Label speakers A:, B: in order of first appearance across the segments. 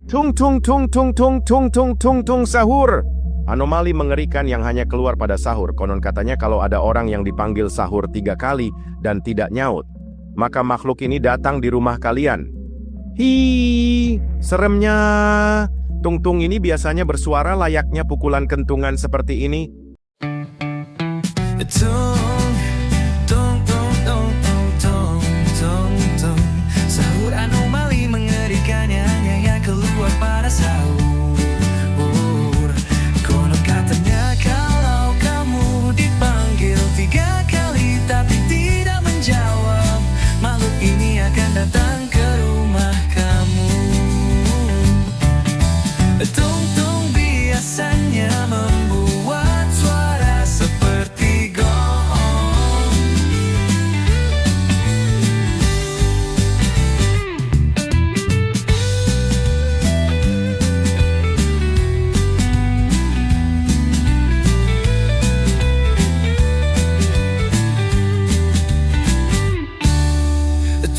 A: Tung tung tung tung tung tung tung tung tung sahur. Anomali mengerikan yang hanya keluar pada sahur. Konon katanya kalau ada orang yang dipanggil sahur 3 kali dan tidak nyaut, maka makhluk ini datang di rumah kalian. Hi, seremnya. Tung tung ini biasanya bersuara layaknya pukulan kentungan seperti ini.
B: Tung, tung, tung, tung, tung, tung, tung, tung. Sahur anomali mengerikannya hanya yang keluar pada sahur. Konon katanya kalau kamu dipanggil 3 kali tapi tidak menjawab, makhluk ini akan datang ke rumah kamu. Tung, tung biasanya membuat suara seperti gong.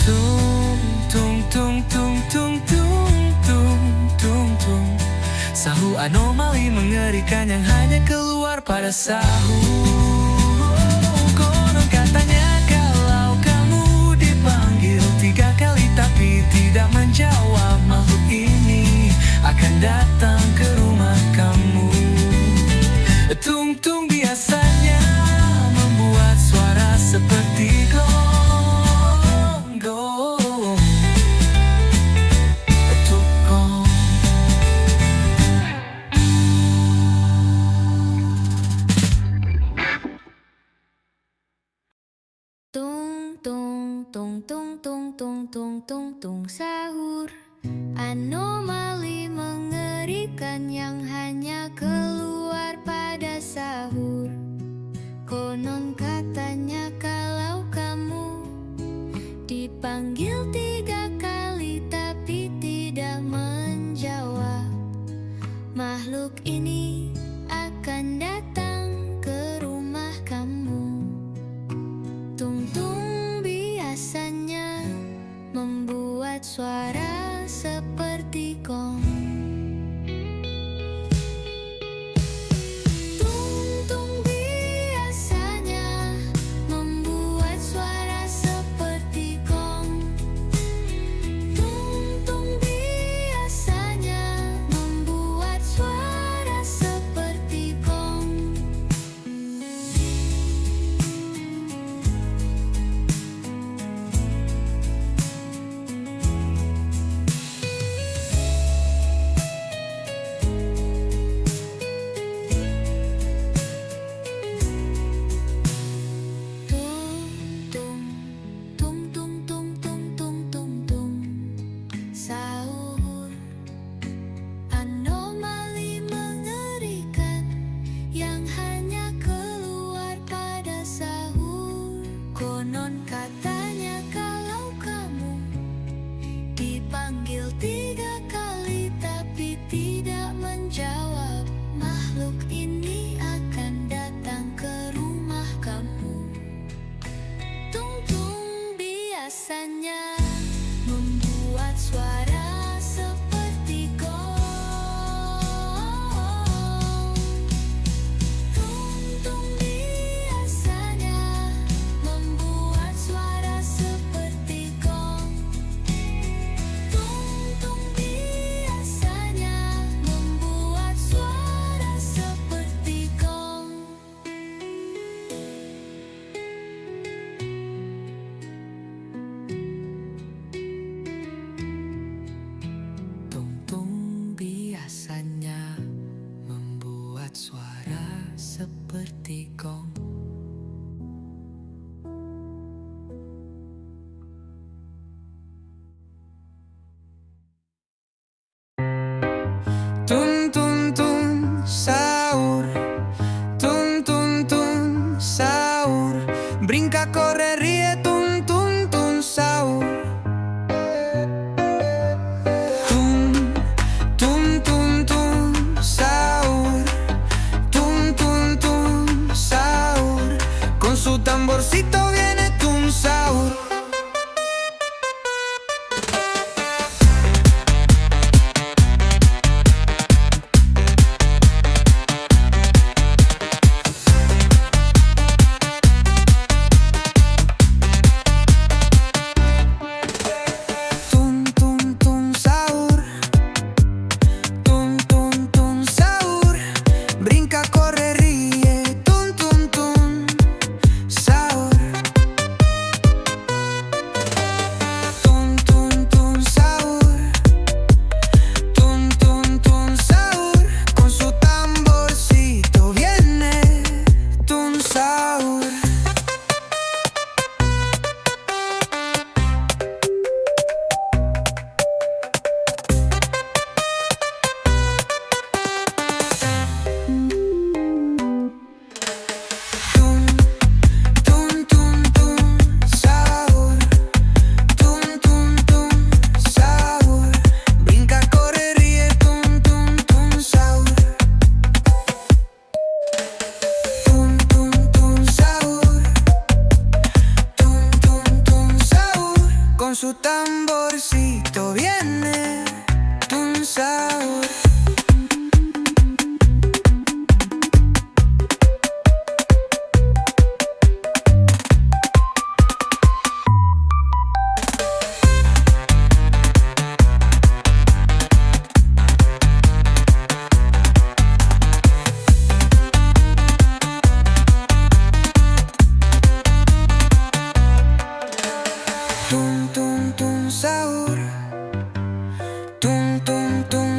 B: Tung, tung, tung, tung, tung, tung, tung, tung. Sahur anomali mengerikan yang hanya keluar pada sahur. Konon katanya kalau kamu dipanggil 3 kali tapi tidak menjawab, makhluk ini akan datang ke rumah kamu. Tung tung biasanya membuat suara seperti gong, gong. Tung, gong.
C: Tung tung tung tung tung tung tung tung tung sahur. Anomali mengerikan yang hanya keluar pada sahur. Konon katanya kalau kamu dipanggil 3 kali tapi tidak menjawab, makhluk ini akan datang ke rumah kamu. Tung tung biasanya membuat suara seperti gong. Tung tung biasanya membuat suara seperti gong. Tung tung biasanya membuat suara seperti gong.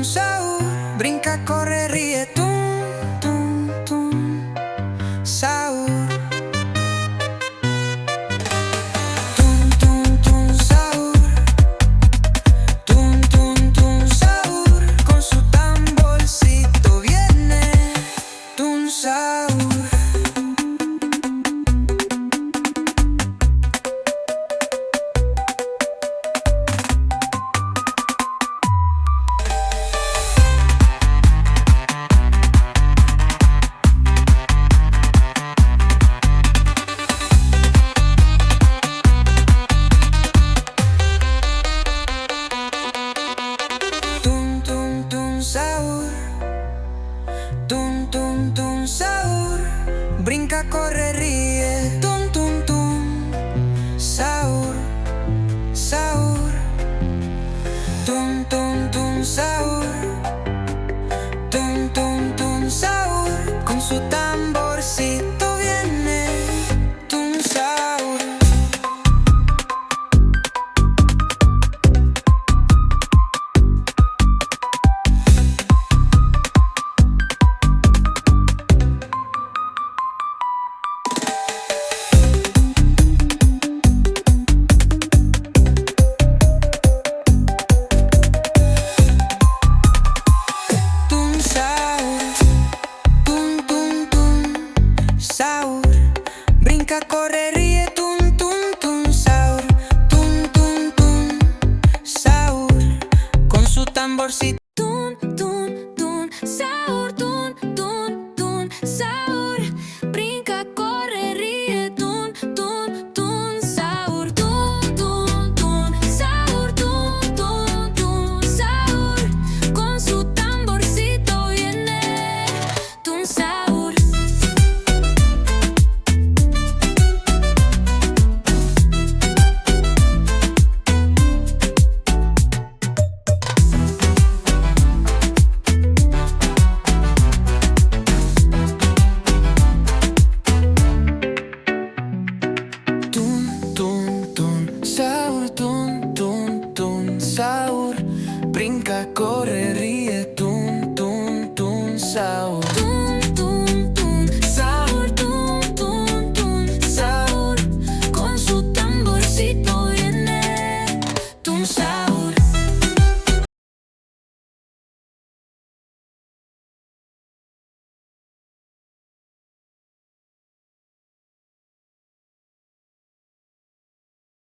B: sahur